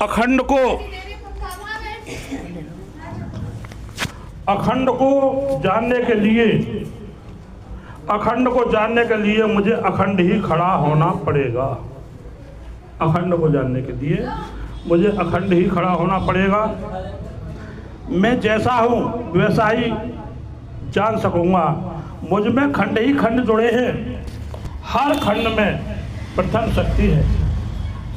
अखंड को जानने के लिए मुझे अखंड ही खड़ा होना पड़ेगा। अखंड को जानने के लिए मुझे अखंड ही खड़ा होना पड़ेगा। मैं जैसा हूँ वैसा ही जान सकूँगा। मुझ में खंड ही खंड जुड़े हैं। हर खंड में प्रथम शक्ति है।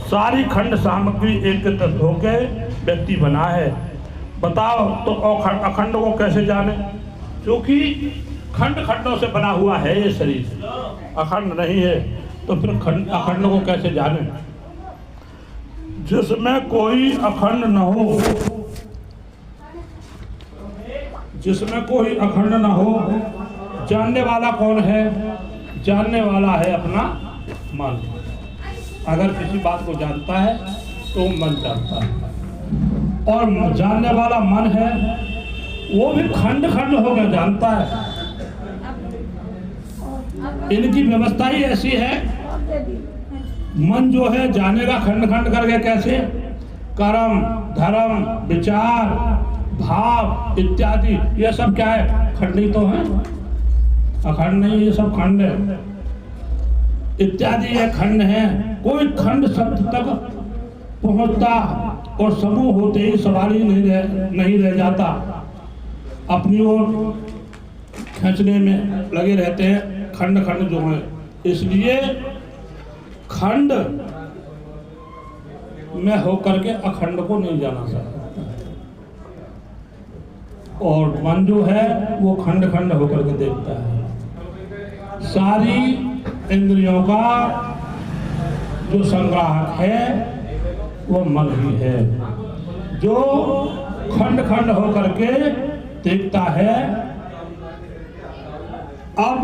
सारी खंड सामग्री एकत्रित होकर व्यक्ति बना है। बताओ तो अखंड को कैसे जाने? क्योंकि खंड खंडों से बना हुआ है ये शरीर, अखंड नहीं है, तो फिर अखंड को कैसे जाने? जिसमें कोई अखंड न हो, जिसमें कोई अखंड न हो, जानने वाला कौन है? जानने वाला है अपना मन। अगर किसी बात को जानता है तो मन जानता है, और जानने वाला मन है वो भी खंड खंड होकर जानता है। इनकी व्यवस्था ही ऐसी है। मन जो है जानेगा खंड खंड करके कैसे? कर्म, धर्म, विचार, भाव इत्यादि, ये सब क्या है? खंड ही तो है, अखंड नहीं। ये सब खंड है इत्यादि, ये खंड है। कोई खंड शब्द तक पहुंचता और समूह होते ही सवाल ही नहीं रह जाता। अपनी ओर खींचने में लगे रहते हैं खंड खंड जो है। इसलिए खंड में होकर के अखंड को नहीं जाना सकता, और मन जो है वो खंड खंड होकर के देखता है। सारी इंद्रियों का जो संग्राहक है वो मन ही है, जो खंड खंड होकर के देखता है। अब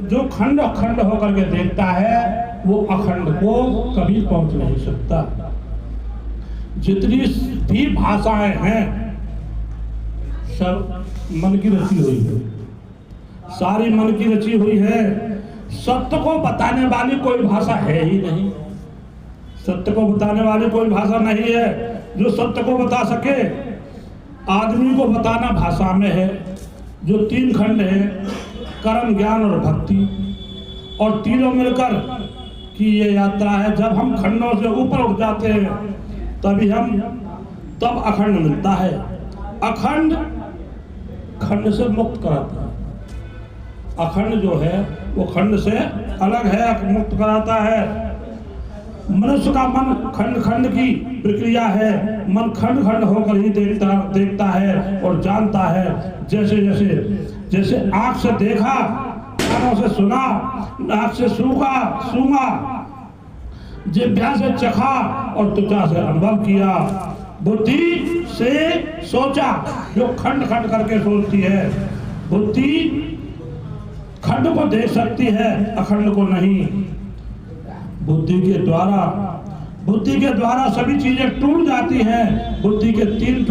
जो खंड खंड होकर के देखता है वो अखंड को कभी पहुंच नहीं सकता। जितनी भी भाषाएं हैं सब मन की रची हुई है, सारी मन की रची हुई है। सत्य को बताने वाली कोई भाषा है ही नहीं। सत्य को बताने वाली कोई भाषा नहीं है जो सत्य को बता सके। आदमी को बताना भाषा में है। जो तीन खंड है, कर्म, ज्ञान और भक्ति, और तीनों मिलकर की ये यात्रा है। जब हम खंडों से ऊपर उठ जाते हैं तब अखंड मिलता है। अखंड खंड से मुक्त कराता है। अखंड जो है वो खंड से अलग है, मुक्त कराता है। मनुष्य का मन खंड खंड की प्रक्रिया है। मन खंड खंड होकर ही देखता है और जानता है। जैसे आँख से देखा, कानों से सुना, नाक से सूंघा, जिह्वा से चखा और त्वचा से अनुभव किया, बुद्धि से सोचा। जो खंड खंड करके सोचती है, बुद्धि खंड को देख सकती है, अखंड को नहीं। बुद्धि के द्वारा सभी चीजें टूट जाती हैं। बुद्धि के तीन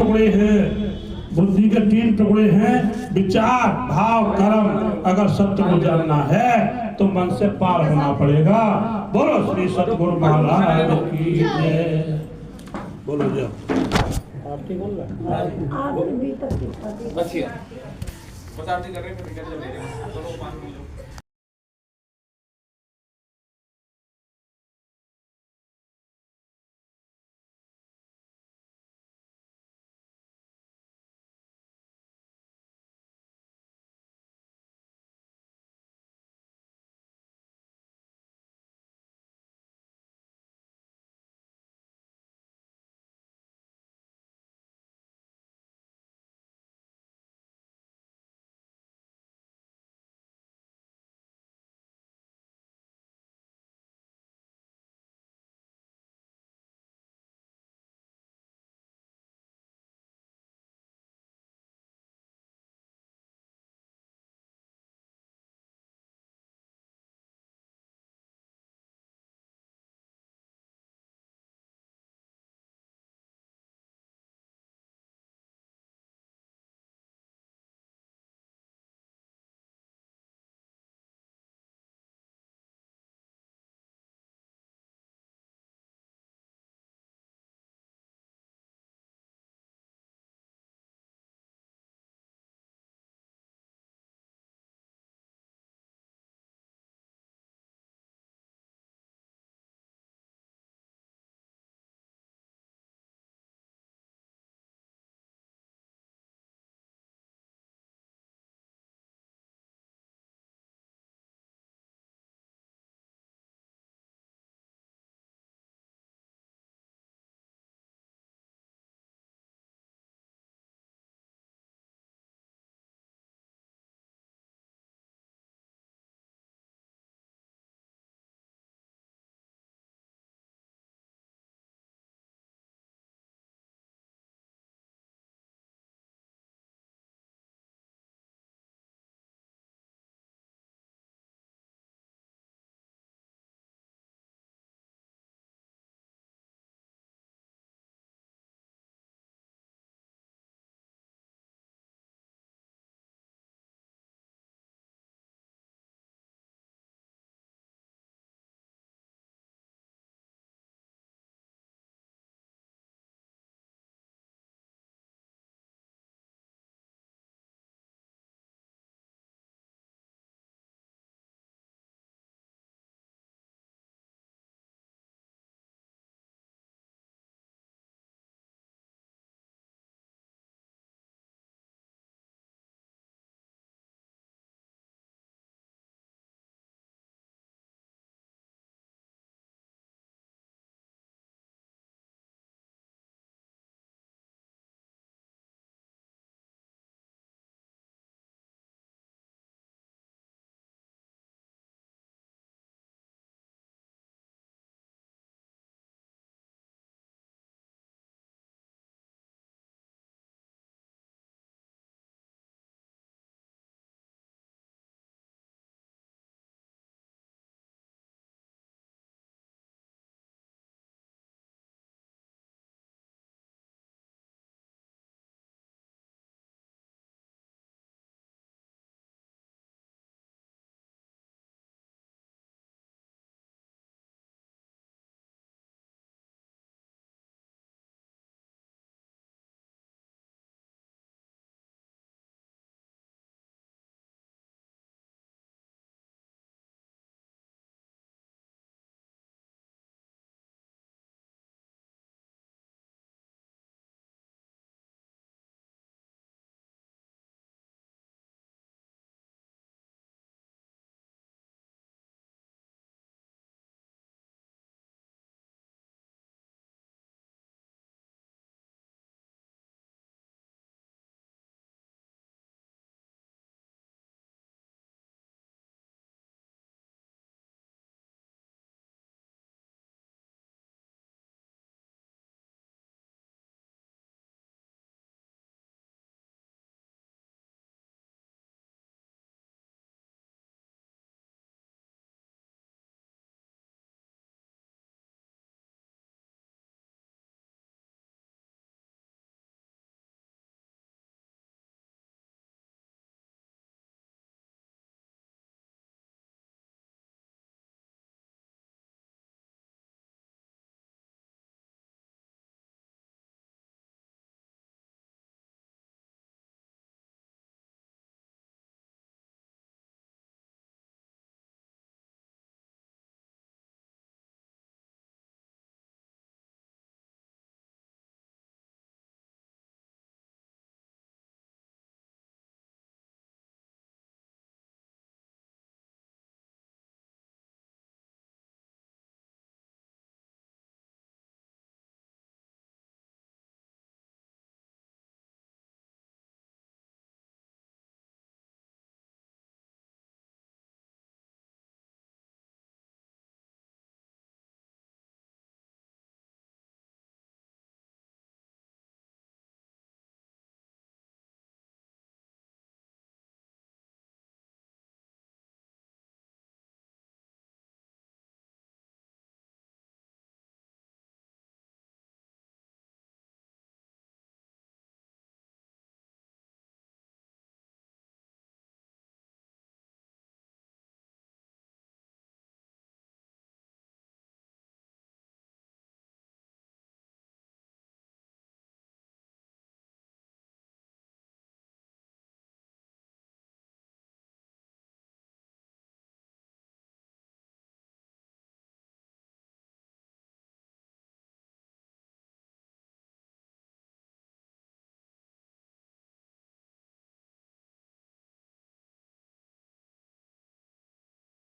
टुकड़े हैं, विचार, भाव, कर्म। अगर सत्य को जानना है तो मन से पार होना पड़ेगा। बोलो श्री सतगुरु महाराज की जय। बोलो जय। आप ठीक बोल रहे हैं?